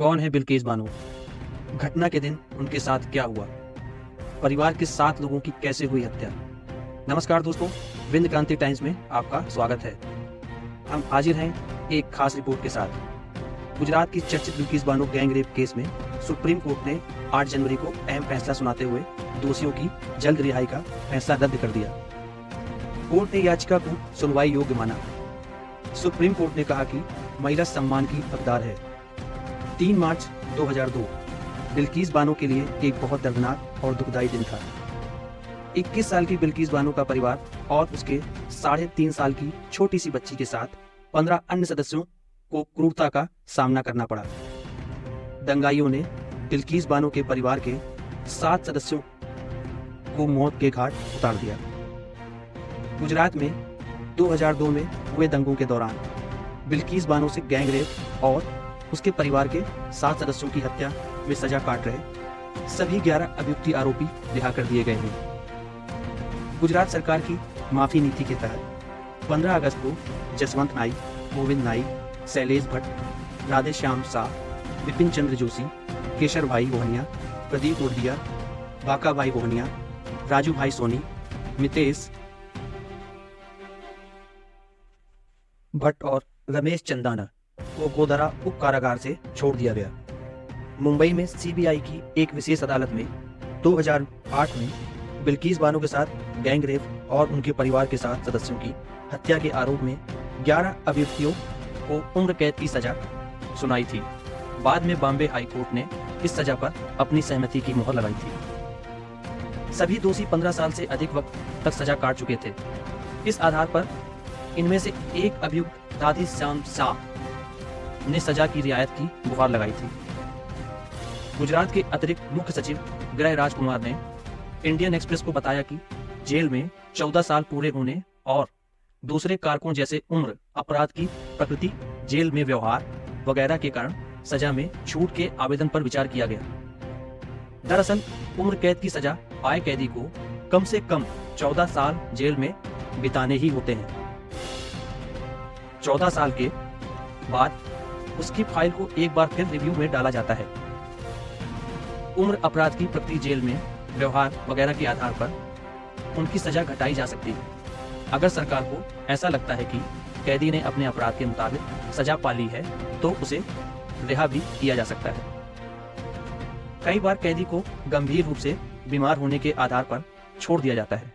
कौन है बिल्किस बानो? घटना के दिन उनके साथ क्या हुआ? परिवार के 7 लोगों की कैसे हुई हत्या? नमस्कार दोस्तों, विंध्य क्रांति टाइम्स में आपका स्वागत है। हम हाजिर हैं एक खास रिपोर्ट के साथ। गुजरात की चर्चित Bilkis Bano gang rape case में सुप्रीम कोर्ट ने 8 जनवरी को अहम फैसला सुनाते हुए दोषियों की जल्द रिहाई का फैसला रद्द कर दिया। कोर्ट ने याचिका को सुनवाई योग्य माना। सुप्रीम कोर्ट ने कहा कि महिला सम्मान की हकदार है। 3 मार्च 2002 बिल्किस बानो के लिए एक बहुत दर्दनाक और दुखदायी दिन था। 21 साल की बिल्किस बानो का परिवार और उसके 3.5 साल की छोटी सी बच्ची के साथ 15 अन्य सदस्यों को क्रूरता का सामना करना पड़ा। दंगाइयों ने बिल्किस बानो के परिवार के 7 सदस्यों को मौत के घाट उतार दिया। गुजरात में 2002 में हुए दंगों के दौरान बिल्किस बानो से गैंग रेप और उसके परिवार के 7 सदस्यों की हत्या में सजा काट रहे सभी 11 अभियुक्त आरोपी रिहा कर दिए गए हैं। गुजरात सरकार की माफी नीति के तहत 15 अगस्त को जसवंत नाइक, गोविंद नाइक, शैलेश भट्ट, राधे श्याम शाह, विपिन चंद्र जोशी, केशर भाई वोहनिया, प्रदीप उर्दिया, बाका भाई वोहनिया, राजू भाई सोनी, मितेश भट्ट और रमेश चंदाना को गोधरा उप कारागार से छोड़ दिया गया। मुंबई में सीबीआई की एक विशेष अदालत में 2008 में बिल्किस बानो के साथ गैंग रेप और उनके परिवार के 7 सदस्यों की हत्या के आरोप में 11 अभियुक्तों को उम्र कैद की सजा सुनाई थी। बाद में बॉम्बे हाई कोर्ट ने इस सजा पर अपनी सहमति की मुहर लगाई थी। सभी दोषी 15 साल से अधिक वक्त तक सजा काट चुके थे। इस आधार पर इनमें से एक अभियुक्त राधे श्याम शाह ने सजा की रियायत की गुहार लगाई थी। गुजरात के अतिरिक्त मुख्य सचिव गृह राजकुमार ने इंडियन एक्सप्रेस को बताया कि जेल में 14 साल पूरे होने और दूसरे कारकों जैसे उम्र, अपराध की प्रकृति, जेल में व्यवहार वगैरह के कारण सजा में छूट के आवेदन पर विचार किया गया। दरअसल उम्र कैद की सजा पाए कैदी को कम से कम 14 साल जेल में बिताने ही होते हैं। 14 साल के बाद उसकी फाइल को एक बार फिर रिव्यू में डाला जाता है। उम्र, अपराध की प्रकृति, जेल में व्यवहार वगैरह के आधार पर उनकी सजा घटाई जा सकती है। अगर सरकार को ऐसा लगता है कि कैदी ने अपने अपराध के मुताबिक सजा पा ली है तो उसे रिहा भी किया जा सकता है। कई बार कैदी को गंभीर रूप से बीमार होने के आधार पर छोड़ दिया जाता है,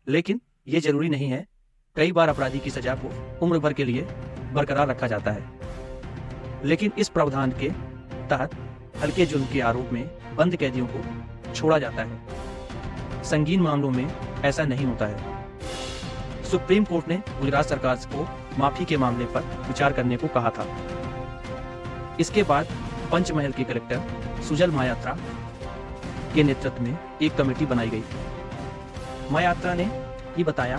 लेकिन यह जरूरी नहीं है। कई बार अपराधी की सजा को उम्र भर के लिए बरकरार रखा जाता है, लेकिन इस प्रावधान के तहत हल्के जुर्म के आरोप में बंद कैदियों को छोड़ा जाता है। संगीन मामलों में ऐसा नहीं होता है। सुप्रीम कोर्ट ने गुजरात सरकार को माफी के मामले पर विचार करने को कहा था। इसके बाद पंचमहल के कलेक्टर सुजल मायात्रा के नेतृत्व में एक कमेटी बनाई गई। मायात्रा ने ये बताया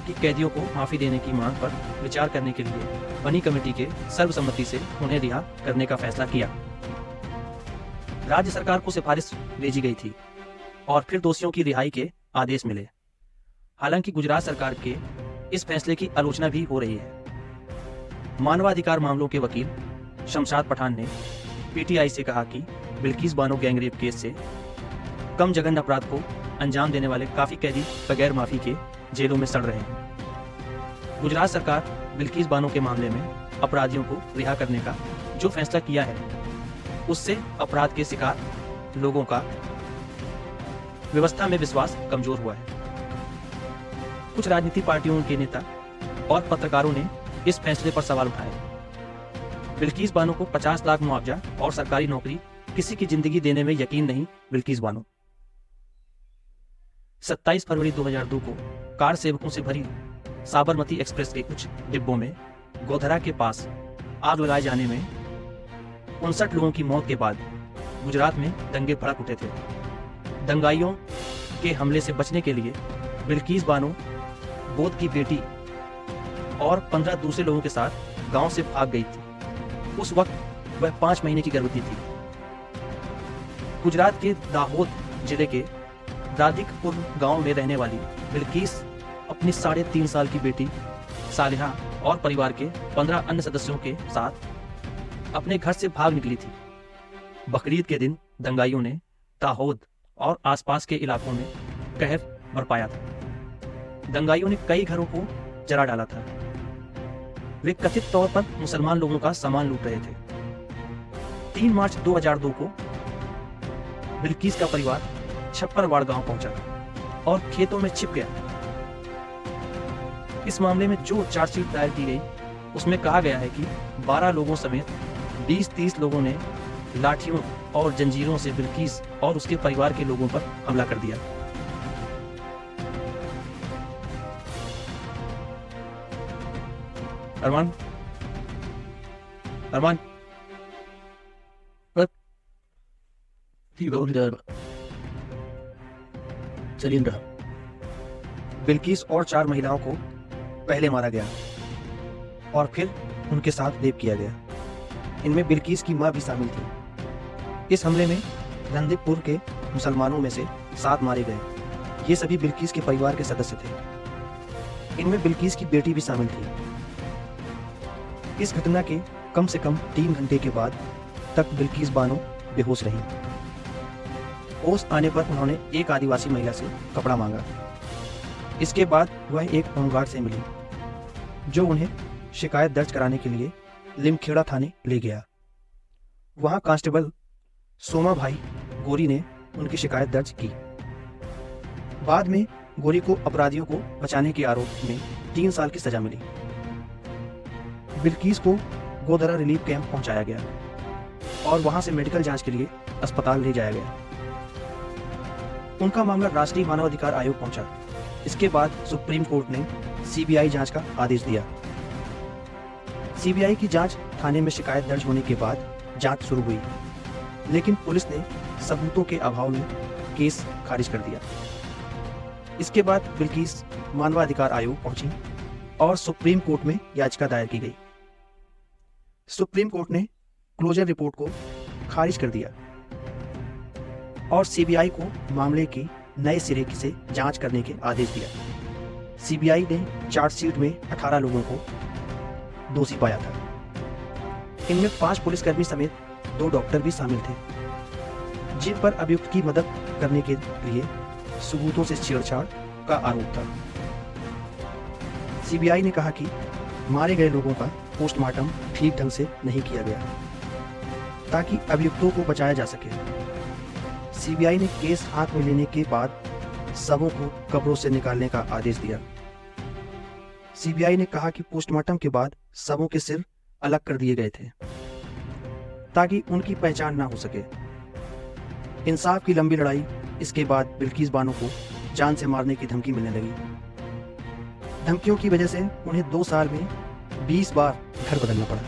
कि कैदियों को माफी देने की मांग पर विचार करने के लिए बनी कमेटी के सर्वसम्मति से उन्हें रिहा करने का फैसला किया। राज्य सरकार को सिफारिश भेजी गई थी और फिर दोषियों की रिहाई के आदेश मिले। हालांकि गुजरात सरकार के इस फैसले की आलोचना भी हो रही है। मानवाधिकार मामलों के वकील शमशाद पठान ने पीटीआई से कहा कि Bilkis Bano gang rape case से कम जघन्य अपराध को अंजाम देने वाले काफी कैदी बगैर माफी के जेलों में सड़ रहे हैं। गुजरात सरकार बिल्किस बानो के मामले में अपराधियों को रिहा करने का जो फैसला किया है, उससे अपराध के शिकार लोगों का व्यवस्था में विश्वास कमजोर हुआ है। कुछ राजनीतिक पार्टियों के नेता और पत्रकारों ने इस फैसले पर सवाल उठाए। बिल्किस बानो को 50 लाख मुआवजा और सरकारी नौकरी, किसी की जिंदगी देने में यकीन नहीं। बिल्किस बानो 27 फरवरी 2002 को कार सेवकों से भरी साबरमती एक्सप्रेस के कुछ डिब्बों में गोधरा के पास आग लगाए जाने में 59 लोगों की मौत के बाद गुजरात में दंगे भड़क उठे थे। दंगाइयों के हमले से बचने के लिए बिल्किस बानो बोध की बेटी और 15 दूसरे लोगों के साथ गांव से भाग गई थी। उस वक्त वह 5 महीने की गर्भवती थी। गुजरात के दाहोद जिले के दादिकपुर गांव में रहने वाली बिल्किस अपनी 3.5 साल की बेटी सालिहा और परिवार के 15 अन्य सदस्यों के साथ अपने घर से भाग निकली थी। बकरीद के दिन दंगाइयों ने दाहोद और आसपास के इलाकों में कहर बरपाया था। दंगाइयों ने कई घरों को जला डाला था। वे कथित तौर पर मुसलमान लोगों का सामान लूट रहे थे। 3 मार्च 2002 को बिल्किस का परिवार छप्परवाड़ गांव पहुंचा और खेतों में छिप गया। इस मामले में जो चार्जशीट दायर की गई उसमें कहा गया है कि 12 लोगों समेत 20-30 लोगों ने लाठियों और जंजीरों से बिल्किस और उसके परिवार के लोगों पर हमला कर दिया। अरमान, अरमान, चलिए बिल्किस और 4 महिलाओं को पहले मारा गया और फिर उनके साथ रेप किया गया। इनमें बिल्किस की मां भी शामिल थी। इस हमले में रंदीपुर के मुसलमानों में से 7 मारे गए। ये सभी बिल्किस के परिवार के सदस्य थे। इनमें बिल्किस की बेटी भी शामिल थी। इस घटना के कम से कम 3 घंटे के बाद तक बिल्किस बानो बेहोश रही। होश आने पर उन्होंने एक आदिवासी महिला से कपड़ा मांगा। इसके बाद वह एक होमगार्ड से मिली जो उन्हें शिकायत दर्ज कराने के लिए लिमखेड़ा थाने ले गया। वहां कांस्टेबल सोमा भाई गोरी ने उनकी शिकायत दर्ज की। बाद में गोरी को अपराधियों को बचाने के आरोप में 3 साल की सजा मिली। बिल्किस को गोदरा रिलीफ कैंप पहुंचाया गया और वहां से मेडिकल जांच के लिए अस्पताल ले जाया गया। उनका मामला राष्ट्रीय मानवाधिकार आयोग पहुंचा। इसके बाद सुप्रीम कोर्ट ने सीबीआई जांच का आदेश दिया। सीबीआई की जांच थाने में शिकायत दर्ज होने के बाद जांच शुरू हुई, लेकिन पुलिस ने सबूतों के अभाव में केस खारिज कर दिया। इसके बाद बिल्किस मानवाधिकार आयोग पहुंची और सुप्रीम कोर्ट में याचिका दायर की गई। सुप्रीम कोर्ट ने क्लोजर रिपोर्ट को खारिज कर दिया और सीबीआई को मामले की नए सिरे से जांच करने के आदेश दिया। सीबीआई ने चार्जशीट में 18 लोगों को दोषी पाया था। इनमें 5 पुलिसकर्मी समेत 2 डॉक्टर भी शामिल थे, जिन पर अभियुक्त की मदद करने के लिए सबूतों से छेड़छाड़ का आरोप था। सीबीआई ने कहा कि मारे गए लोगों का पोस्टमार्टम ठीक ढंग से नहीं किया गया ताकि अभियुक्तों को बचाया जा सके। सीबीआई ने केस हाथ में लेने के बाद शवों को कब्रों से निकालने का आदेश दिया। सीबीआई ने कहा कि पोस्टमार्टम के बाद शवों के सिर अलग कर दिए गए थे ताकि उनकी पहचान ना हो सके। इंसाफ की लंबी लड़ाई। इसके बाद बिल्किस बानो को जान से मारने की धमकी मिलने लगी। धमकियों की वजह से उन्हें 2 साल में 20 बार घर बदलना पड़ा।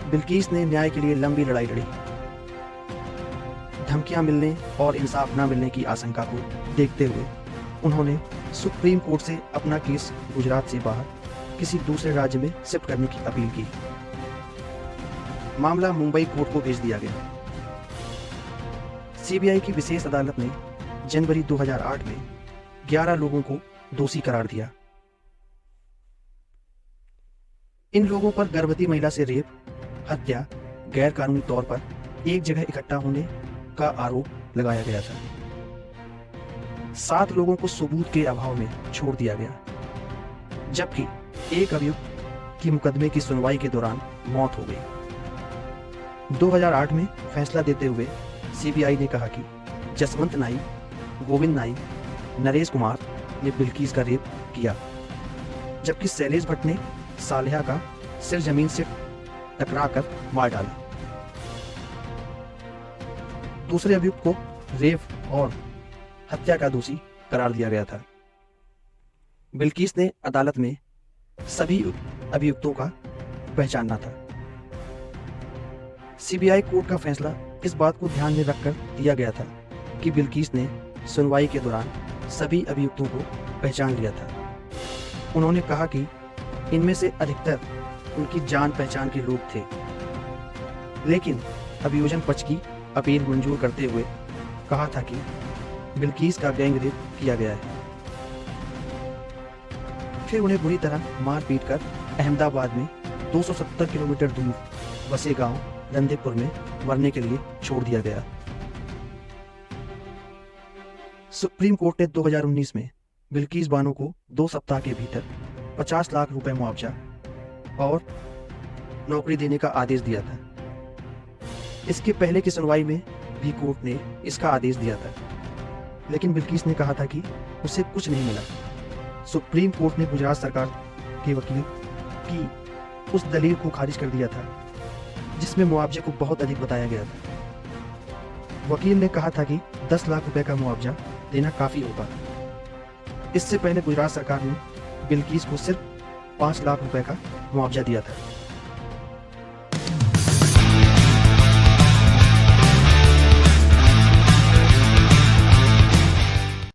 बिल्किस ने न्याय के लिए लंबी लड़ाई लड़ी। धमकियां मिलने और इंसाफ न मिलने की आशंका को देखते हुए उन्होंने सुप्रीम कोर्ट से अपना केस गुजरात से बाहर किसी दूसरे राज्य में शिफ्ट करने की अपील की। मामला मुंबई कोर्ट को भेज दिया गया। सीबीआई की विशेष अदालत ने जनवरी 2008 में 11 लोगों को दोषी करार दिया। इन लोगों पर गर्भवती महिला से रेप, हत्या, गैर कानूनी तौर पर एक जगह इकट्ठा होने का आरोप लगाया गया था। 7 लोगों को सबूत के अभाव में छोड़ दिया गया, जबकि एक अभियुक्त की मुकदमे की सुनवाई के दौरान मौत हो गई। 2008 में फैसला देते हुए सीबीआई ने कहा कि जसवंत नाई, गोविंद नाई, नरेश कुमार ने बिल्किस का रेप किया, जबकि शैलेश भट्ट ने सालेहा का सिर जमीन से टकराकर मार डाला। दूसरे अभियुक्त को रेप और हत्या का दोषी करार दिया गया था। बिल्किस ने अदालत में सभी अभियुक्तों का पहचानना था। सीबीआई कोर्ट का फैसला इस बात को ध्यान में रखकर दिया गया था कि बिल्किस ने सुनवाई के दौरान सभी अभियुक्तों को पहचान लिया था। उन्होंने कहा कि इनमें से अधिकतर उनकी जान पहचान के लोग थे, लेकिन अभियोजन पक्ष की अपील मंजूर करते हुए कहा था कि बिल्किस का गैंग रेप किया गया है। फिर उन्हें बुरी तरह मार पीट कर अहमदाबाद में 270 किलोमीटर दूर बसे गांव रंदेपुर में मरने के लिए छोड़ दिया गया। सुप्रीम कोर्ट ने 2019 में बिल्किस बानो को 2 सप्ताह के भीतर 50 लाख रुपए मुआवजा और नौकरी देने का आदेश दिया था। इसके पहले की सुनवाई में भी कोर्ट ने इसका आदेश दिया था, लेकिन बिल्किस ने कहा था कि उसे कुछ नहीं मिला। सुप्रीम कोर्ट ने गुजरात सरकार के वकील की उस दलील को खारिज कर दिया था जिसमें मुआवजे को बहुत अधिक बताया गया था। वकील ने कहा था कि 10 लाख रुपए का मुआवजा देना काफी होगा। इससे पहले गुजरात सरकार ने बिल्किस को सिर्फ 5 लाख रुपए का मुआवजा दिया था।